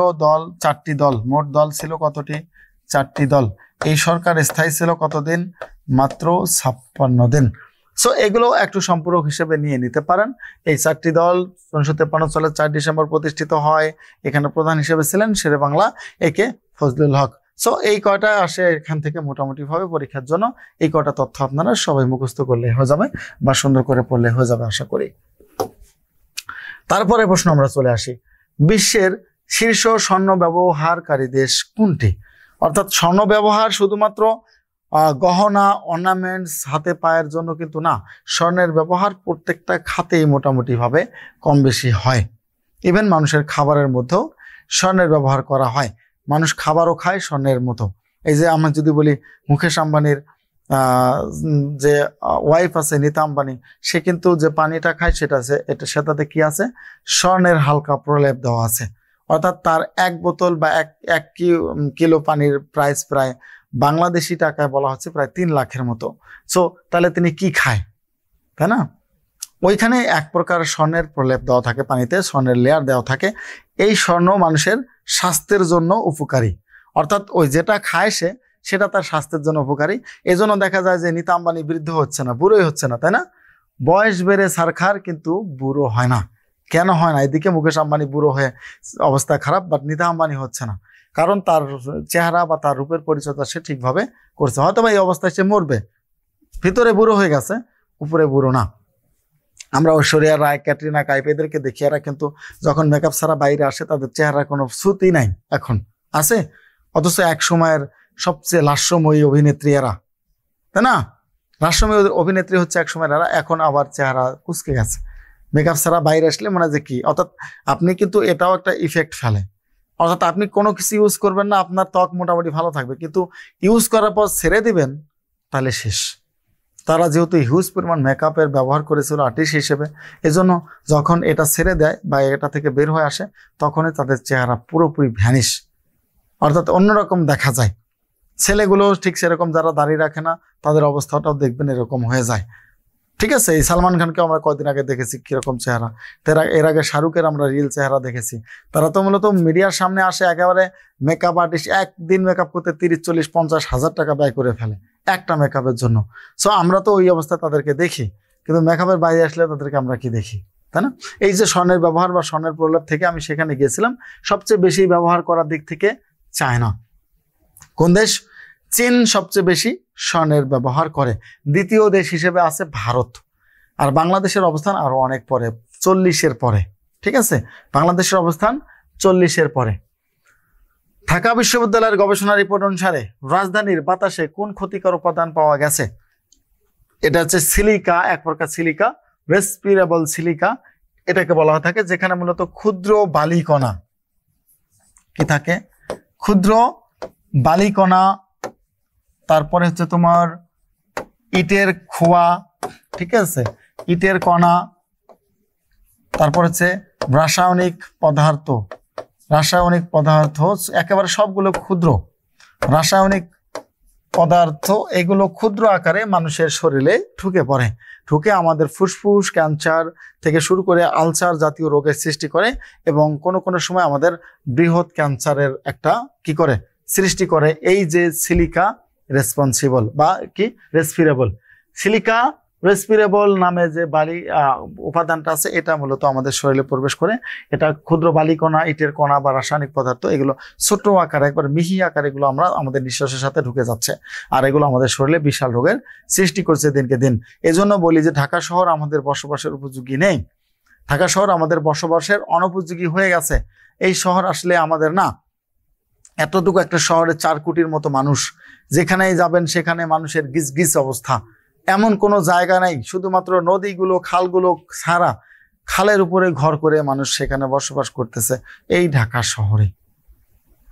4টি দল। মোট দল ছিল কতটি? 4টি দল। এই সরকার স্থায়ী ছিল কতদিন? মাত্র 56 দিন। সো এগুলো একটু সম্পূরক হিসেবে নিয়ে নিতে পারেন। এই 4টি দল 1953 সালে 4 ডিসেম্বর প্রতিষ্ঠিত হয়। এখানে প্রধান হিসেবে ছিলেন শেরে বাংলা একে ফজলুল হক। সো এই কয়টা আসে এখান থেকে মোটামুটি ভাবে পরীক্ষার জন্য। এই কয়টা তথ্য আপনারা সবাই মুখস্থ করলে হয়ে যাবে বা সুন্দর করে পড়লে হয়ে যাবে আশা করি। তারপরে প্রশ্ন আমরা চলে আসি, বিশ্বের শীর্ষ স্বর্ণ ব্যবহারকারী দেশ কোনটি? অর্থাৎ স্বর্ণ ব্যবহার শুধুমাত্র গহনা, অর্নামেন্টস, হাতে পায়ের জন্য কিন্তু না, স্বর্ণের ব্যবহার প্রত্যেকটা খাতেই মোটামুটি ভাবে কম বেশি হয়। ইভেন মানুষের খাবারের মধ্যেও স্বর্ণের ব্যবহার করা হয়। মানুষ খাবারও খায় স্বর্ণের মতো। এই যে আমরা যদি বলি মুকেশ আম্বানির যে ওয়াইফ আছে নীতা আম্বানি, সে কিন্তু যে পানিটা খায় সেটাতে কি আছে? স্বর্ণের হালকা প্রলেপ দেওয়া আছে। অর্থাৎ তার 1 বোতল বা এক কিলো পানির প্রাইস প্রায় বাংলাদেশি টাকায় বলা হচ্ছে প্রায় 3 লাখের মতো। সো তাহলে তিনি কি খায়, তাই না? ওইখানে এক প্রকার স্বর্ণের প্রলেপ দেওয়া থাকে, পানিতে স্বর্ণের লেয়ার দেওয়া থাকে। এই স্বর্ণ মানুষের স্বাস্থ্যের জন্য উপকারী। অর্থাৎ ওই যেটা খায় সেটা তার স্বাস্থ্যের জন্য উপকারী। এই জন্য দেখা যায় যে নীতা আম্বানি বৃদ্ধ হচ্ছে না, বুড়োই হচ্ছে না, তাই না? বয়স বেড়ে সারখার, কিন্তু বুড়ো হয় না। কেন হয় না? এদিকে মুকেশ আম্বানি বুড়ো হয়ে অবস্থা খারাপ, বাট নীতা আম্বানি হচ্ছে না, কারণ তার চেহারা বা তার রূপের পরিচর্যা সে ঠিকভাবে করছে। হয়তো বা এই অবস্থায় সে মরবে, ভিতরে বুড়ো হয়ে গেছে, উপরে বুড়ো না। আমরা ঐশ্বরিয়া রায়, ক্যাটরিনা কাইফ এদেরকে দেখি, এরা কিন্তু যখন মেকআপ ছাড়া বাইরে আসে তাদের চেহারা কোনো স্রুতি নাই, এখন আছে। অথচ এক সময়ের সবচেয়ে লাস্যময়ী অভিনেত্রী এরা, তাই না? লাস্যময়ী অভিনেত্রী হচ্ছে এক সময় এরা, এখন আবার চেহারা কুচকে গেছে। মেকআপ ছাড়া বাইরে আসলে মানে যে কি, অর্থাৎ আপনি কিন্তু এটাও একটা ইফেক্ট ফেলে। অর্থাৎ আপনি কোনো কিছু ইউজ করবেন না, আপনার ত্বক মোটামুটি ভালো থাকবে, কিন্তু ইউজ করার পর ছেড়ে দিবেন, তাহলে শেষ। তারা যেহেতু হিউজ পরিমাণ মেকআপের ব্যবহার করেছিল আর্টিস্ট হিসেবে, এজন্য যখন এটা ছেড়ে দেয় বা এটা থেকে বের হয়ে আসে, তখনই তাদের চেহারা পুরোপুরি ভ্যানিশ, অর্থাৎ অন্যরকম দেখা যায়। ছেলেগুলো ঠিক সেরকম, যারা দাড়ি রাখে না তাদের অবস্থাটাও দেখবেন এরকম হয়ে যায়। ঠিক আছে, এই সালমান খানকে আমরা কয়দিন আগে দেখেছি কিরকম চেহারা, এর আগে শাহরুখের আমরা রিয়েল চেহারা দেখেছি। তারা তো মূলত মিডিয়ার সামনে আসে একেবারে মেকআপ আর্টিস্ট, একদিন মেকআপ করতে 30, 40, 50 হাজার টাকা ব্যয় করে ফেলে একটা মেকআপের জন্য। সো আমরা তো ওই অবস্থায় তাদেরকে দেখি, কিন্তু মেকআপের বাইরে আসলে তাদেরকে আমরা কি দেখি, তাই না? এই যে স্বর্ণের ব্যবহার বা স্বর্ণের প্রলেপ থেকে আমি সেখানে গিয়েছিলাম, সবচেয়ে বেশি ব্যবহার করার দিক থেকে চায়না। কোন দেশ? চীন সবচেয়ে বেশি স্বর্ণের ব্যবহার করে। দ্বিতীয় দেশ হিসেবে আছে ভারত। আর বাংলাদেশের অবস্থান আরো অনেক পরে, 40-এর পরে। ঠিক আছে, বাংলাদেশের অবস্থান 40-এর পরে। ঢাকা বিশ্ববিদ্যালয়ের গবেষণা রিপোর্ট অনুসারে রাজধানীর বাতাসে কোন ক্ষতিকর উপাদান পাওয়া গেছে? এটা হচ্ছে সিলিকা, এক প্রকার সিলিকা, রেসপিরেবল সিলিকা। এটাকে বলা হয়ে থাকে, যেখানে মূলত ক্ষুদ্র বালিকণা কি থাকে, ক্ষুদ্র বালিকণা, তারপরে হচ্ছে তোমার ইটের খোয়া, ঠিক আছে, ইটের কণা, তারপর হচ্ছে রাসায়নিক পদার্থ, রাসায়নিক পদার্থ একেবারে সবগুলো ক্ষুদ্র রাসায়নিক পদার্থ, এগুলো ক্ষুদ্র আকারে মানুষের শরীরে ঢুকে পড়ে, ঢুকে আমাদের ফুসফুস, ক্যান্সার থেকে শুরু করে আলসার জাতীয় রোগের সৃষ্টি করে, এবং কোনো কোনো সময় আমাদের বৃহৎ ক্যান্সারের একটা কি করে সৃষ্টি করে। এই যে সিলিকা রেসপন্সিবল বা কি রেসপিরেবল, সিলিকা রেসপিরেবল নামে যে বালি উপাদানটা আছে, এটা মূলত আমাদের শরীরে প্রবেশ করে। এটা ক্ষুদ্র বালিকণা, ইটের কণা বা রাসায়নিক পদার্থ, এগুলো ছোট আকারে, একবার মিহি আকারে এগুলো আমাদের নিঃশ্বাসের সাথে ঢুকে যাচ্ছে, আর এগুলো আমাদের শরীরে বিশাল রোগের সৃষ্টি করছে দিনকে দিন। এজন্য বলি যে ঢাকা শহর আমাদের বসবাসের উপযোগী নেই, ঢাকা শহর আমাদের বসবাসের অনুপযোগী হয়ে গেছে। এই শহর আসলে আমাদের না, এতটুকু একটা শহরে 4 কোটির মতো মানুষ, যেখানেই যাবেন সেখানে মানুষের গিজ গিজ অবস্থা, এমন কোনো জায়গা নাই, শুধুমাত্র নদীগুলো, খালগুলো ছাড়া খালের উপরে ঘর করে মানুষ সেখানে বসবাস করতেছে এই ঢাকা শহরে।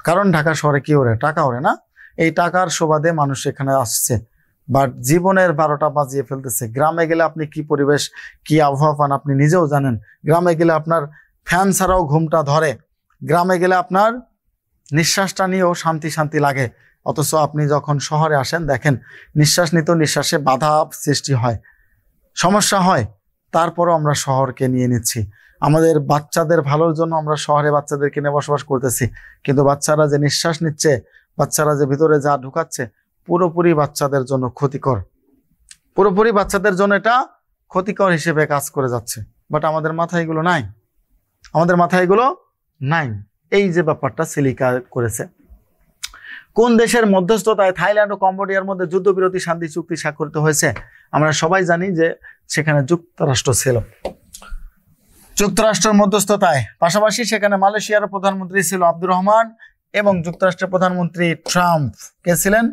কারণ ঢাকা শহরে কি ওরে, টাকা ওরে না, এই টাকার সুবাদে মানুষ এখানে আসছে, বাট জীবনের 12টা বাজিয়ে ফেলতেছে। গ্রামে গেলে আপনি কি পরিবেশ, কি আবহাওয়া পান আপনি নিজেও জানেন। গ্রামে গেলে আপনার ফ্যান ছাড়াও ঘুমটা ধরে, গ্রামে গেলে আপনার নিঃশ্বাসটা নিয়েও শান্তি শান্তি লাগে। অথচ আপনি যখন শহরে আসেন, দেখেন নিঃশ্বাস নিতেও নিঃশ্বাসে বাধা সৃষ্টি হয়, সমস্যা হয়, তারপরও আমরা শহরকে নিয়ে নিচ্ছি। আমাদের বাচ্চাদের ভালোর জন্য আমরা শহরে বাচ্চাদেরকে নিয়ে বসবাস করতেছি, কিন্তু বাচ্চারা যে নিঃশ্বাস নিচ্ছে, বাচ্চারা যে ভিতরে যা ঢুকাচ্ছে, পুরোপুরি বাচ্চাদের জন্য ক্ষতিকর, পুরোপুরি বাচ্চাদের জন্য এটা ক্ষতিকর হিসেবে কাজ করে যাচ্ছে। বাট আমাদের মাথায় এগুলো নাই, আমাদের মাথায় এগুলো নাই। এই যে ব্যাপারটা সিলিকা করেছে, কোন দেশের মধ্যস্থতায় থাইল্যান্ড ও কম্বোডিয়ার মধ্যে যুদ্ধবিরতি শান্তি চুক্তি স্বাক্ষরিত হয়েছে? আমরা সবাই জানি যে সেখানে যুক্তরাষ্ট্র ছিল, যুক্তরাষ্ট্রের মধ্যস্থতায়। পাশাপাশি সেখানে মালয়েশিয়ার প্রধানমন্ত্রী ছিল আব্দুর রহমান, এবং যুক্তরাষ্ট্রের প্রধানমন্ত্রী ট্রাম্প কে ছিলেন?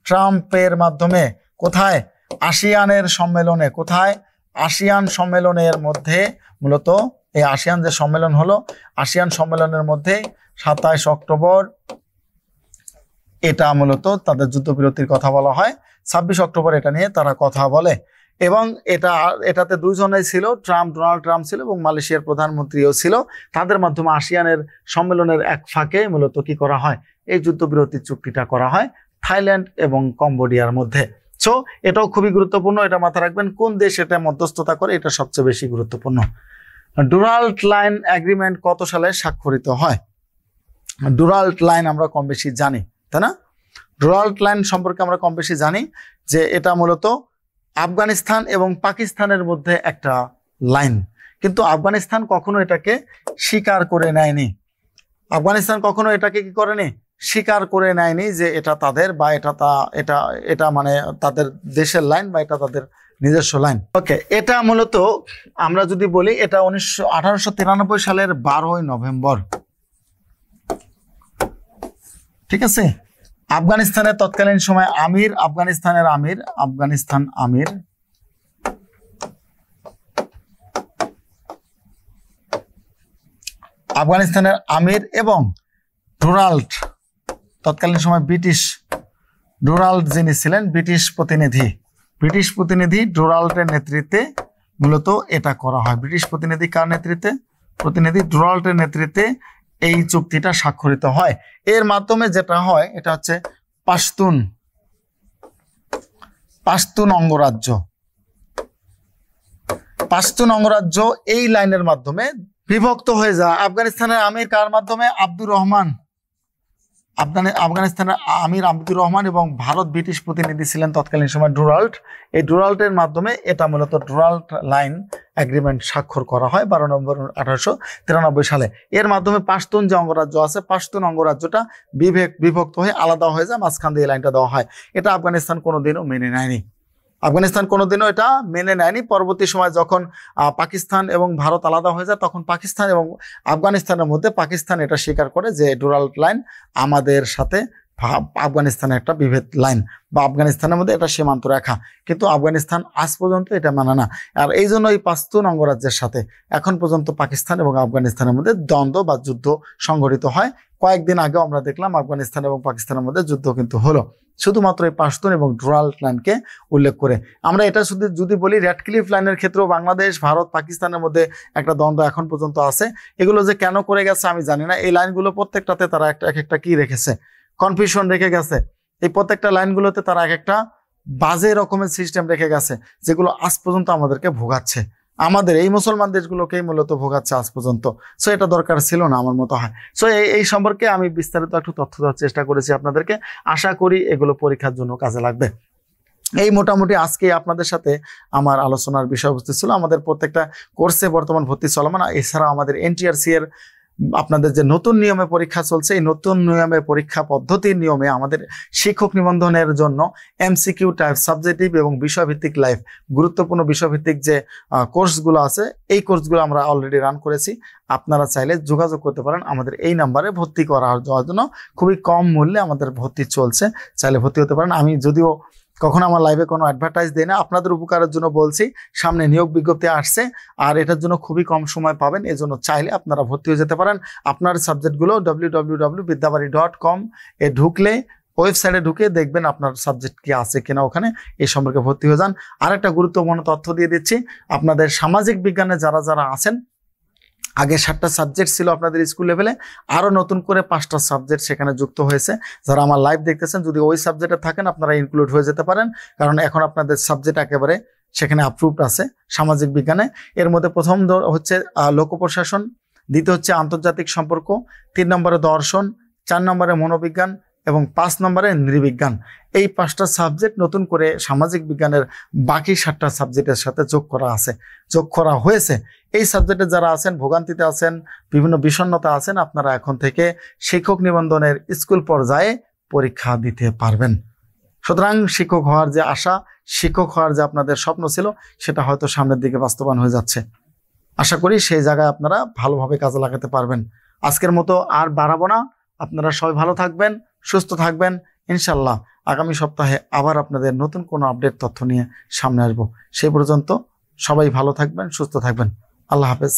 ট্রাম্পের মাধ্যমে কোথায়? আসিয়ানের সম্মেলনে। কোথায়? আসিয়ান সম্মেলনের মধ্যে, মূলত এই আসিয়ান যে সম্মেলন হলো, আসিয়ান সম্মেলনের মধ্যে 27 অক্টোবর এটা মূলত তাদের যুদ্ধবিরতির কথা বলা হয়। 26 অক্টোবর এটা নিয়ে তারা কথা বলে, এবং এটাতে দুইজনেই ছিল, ডোনাল্ড ট্রাম্প ছিল এবং মালয়েশিয়ার প্রধানমন্ত্রীও ছিল। তাদের মাধ্যমে আসিয়ানের সম্মেলনের এক ফাঁকে মূলত কি করা হয়, এই যুদ্ধবিরতির চুক্তিটা করা হয় থাইল্যান্ড এবং কম্বোডিয়ার মধ্যে। সো এটাও খুবই গুরুত্বপূর্ণ, এটা মাথায় রাখবেন। কোন দেশ এটা মধ্যস্থতা করে, এটা সবচেয়ে বেশি গুরুত্বপূর্ণ। ডুরাল্ড লাইন এগ্রিমেন্ট কত সালে স্বাক্ষরিত হয়? ডুরাল্ড লাইন আমরা কম বেশি জানি, তাই না? ডুরাল্ড লাইন সম্পর্কে আমরা কম বেশি জানি যে এটা মূলত আফগানিস্তান এবং পাকিস্তানের মধ্যে একটা লাইন, কিন্তু আফগানিস্তান কখনো এটাকে স্বীকার করে নেয়নি। আফগানিস্তান কখনো এটাকে কি করেনি, স্বীকার করে নেয়নি যে এটা তাদের, বা এটা মানে তাদের দেশের লাইন, বা এটা তাদের নিজস্ব লাইন। ওকে, এটা মূলত আমরা যদি বলি, এটা 1893 সালের 12 নভেম্বর, ঠিক আছে। আফগানিস্তানের তৎকালীন সময় আফগানিস্তানের আমির এবং ডোনাল্ড, তৎকালীন সময় ডোনাল্ড যিনি ছিলেন ব্রিটিশ প্রতিনিধি ডোনাল্ডের নেতৃত্বে মূলত এটা করা হয়। ব্রিটিশ প্রতিনিধি কার নেতৃত্বে? প্রতিনিধি ডোনাল্ডের নেতৃত্বে এই চুক্তিটা স্বাক্ষরিত হয়। এর মাধ্যমে যেটা হয়, এটা হচ্ছে পাশতুন অঙ্গরাজ্য এই লাইনের মাধ্যমে বিভক্ত হয়ে যায়। আফগানিস্তানের আমির কার মাধ্যমে? আফগানিস্তানের আমির আব্দুর রহমান, এবং ভারত ব্রিটিশ প্রতিনিধি ছিলেন তৎকালীন সময় ডোনাল্ড। এই ডোনাল্ডের মাধ্যমে এটা মূলত ডোনাল্ড লাইন এগ্রিমেন্ট স্বাক্ষর করা হয় 12 নভেম্বর 1893 সালে। এর মাধ্যমে পাশতুন যে অঙ্গরাজ্য আছে, পাশতুন অঙ্গরাজ্যটা বিভক্ত হয়ে আলাদা হয়ে যায়, মাঝখান দিয়ে লাইনটা দেওয়া হয়। এটা আফগানিস্তান কোনোদিনও মেনে নেয়নি। পরবর্তী সময় যখন পাকিস্তান এবং ভারত আলাদা হয়ে যায়, তখন পাকিস্তান এবং আফগানিস্তানের মধ্যে পাকিস্তান এটা স্বীকার করে যে ডোনাল্ড লাইন আমাদের সাথে আফগানিস্তানের একটা বিভেদ লাইন বা আফগানিস্তানের মধ্যে এটা সীমান্ত রেখা, কিন্তু আফগানিস্তান আজ পর্যন্ত এটা মানে না। আর এই জন্য এই পাশতুন অঙ্গরাজ্যের সাথে এখন পর্যন্ত পাকিস্তান এবং আফগানিস্তানের মধ্যে দ্বন্দ্ব বা যুদ্ধ সংঘটিত হয়। কয়েকদিন আগেও আমরা দেখলাম আফগানিস্তান এবং পাকিস্তানের মধ্যে যুদ্ধ কিন্তু হলো, শুধুমাত্র এই পাশতুন এবং ডুরান্ড লাইনকে উল্লেখ করে। আমরা এটা শুধু যদি বলি রেডক্লিফ লাইনের ক্ষেত্রেও বাংলাদেশ, ভারত, পাকিস্তানের মধ্যে একটা দ্বন্দ্ব এখন পর্যন্ত আছে। এগুলো যে কেন করে গেছে আমি জানি না। এই লাইনগুলো প্রত্যেকটাতে তারা এক একটা কি রেখেছে, কনফিউশন রেখে গেছে। এই প্রত্যেকটা লাইনগুলোতে তারা এক একটা বাজে রকমের সিস্টেম রেখে গেছে, যেগুলো আজ পর্যন্ত আমাদেরকে ভোগাচ্ছে, আমাদের এই মুসলমান দেশগুলোকেই মূলত ভোগাচ্ছে আজ পর্যন্ত। সো এটা দরকার ছিল না আমার মতো হয়। সো এই সম্পর্কে আমি বিস্তারিত একটু তথ্য দেওয়ার চেষ্টা করেছি আপনাদেরকে, আশা করি এগুলো পরীক্ষার জন্য কাজে লাগবে। এই মোটামুটি আজকে আপনাদের সাথে আমার আলোচনার বিষয়বস্তু ছিল। আমাদের প্রত্যেকটা কোর্সে বর্তমান ভর্তি চলমান, এছাড়া আমাদের NTRC এর আপনাদের যে নতুন নিয়মে পরীক্ষা চলছে, এই নতুন নিয়মে পরীক্ষা পদ্ধতির নিয়মে আমাদের শিক্ষক নিবন্ধনের জন্য MCQ টাইপ, সাবজেক্টিভ এবং বিষয়ভিত্তিক লাইভ গুরুত্বপূর্ণ বিষয়ভিত্তিক যে কোর্সগুলো আছে, এই কোর্সগুলো আমরা অলরেডি রান করেছি। আপনারা চাইলে যোগাযোগ করতে পারেন আমাদের এই নাম্বারে ভর্তি করার জন্য। খুবই কম মূল্যে আমাদের ভর্তি চলছে, চাইলে ভর্তি হতে পারেন। আমি যদিও কখনো আমার লাইভে কোনো অ্যাডভার্টাইজ দেই না, আপনাদের উপকারের জন্য বলছি। সামনে নিয়োগ বিজ্ঞপ্তি আসছে, আর এটার জন্য খুবই কম সময় পাবেন, এজন্য চাইলে আপনারা ভর্তি হয়ে যেতে পারেন। আপনার সাবজেক্টগুলো www.vidyabari.com এ ঢুকলে, ওয়েবসাইটে ঢুকে দেখবেন আপনার সাবজেক্ট কি আছে কিনা ওখানে, এই সম্পর্কে ভর্তি হয়ে যান। আরেকটা গুরুত্বপূর্ণ তথ্য দিয়ে দিচ্ছি, আপনাদের সামাজিক বিজ্ঞানে যারা যারা আছেন, আগে 7টা সাবজেক্ট ছিল আপনাদের স্কুল লেভেলে, আরো নতুন করে 5টা সাবজেক্ট সেখানে যুক্ত হয়েছে। যারা আমার লাইভ দেখতেছেন, যদি ওই সাবজেক্টে থাকেন আপনারা ইনক্লুড হয়ে যেতে পারেন, কারণ এখন আপনাদের সাবজেক্ট একেবারে সেখানে অ্যাপ্রুভড আছে সামাজিক বিজ্ঞানে। এর মধ্যে প্রথম হচ্ছে লোক প্রশাসন, দ্বিতীয় হচ্ছে আন্তর্জাতিক সম্পর্ক, 3 নম্বরে দর্শন, 4 নম্বরে মনোবিজ্ঞান এবং 5 নম্বরে নৃবিজ্ঞান। এই 5টা সাবজেক্ট নতুন করে সামাজিক বিজ্ঞানের বাকি 7টা সাবজেক্টের সাথে যোগ করা হয়েছে। এই সাবজেক্টে যারা আছেন, ভোগান্তিতে আছেন, বিভিন্ন বিষণ্ণতা আছেন, আপনারা এখন থেকে শিক্ষক নিবন্ধনের স্কুল পর্যায়ে পরীক্ষা দিতে পারবেন। সুতরাং শিক্ষক হওয়ার যে আশা, শিক্ষক হওয়ার যে আপনাদের স্বপ্ন ছিল, সেটা হয়তো সামনের দিকে বাস্তবায়ন হয়ে যাচ্ছে। আশা করি সেই জায়গায় আপনারা ভালোভাবে কাজে লাগাতে পারবেন। আজকের মতো আর বাড়াবো না, আপনারা সবাই ভালো থাকবেন, সুস্থ থাকবেন। ইনশাল্লাহ আগামী সপ্তাহে আবার আপনাদের নতুন কোনো আপডেট তথ্য নিয়ে সামনে আসবো। সেই পর্যন্ত সবাই ভালো থাকবেন, সুস্থ থাকবেন। আল্লাহ হাফেজ।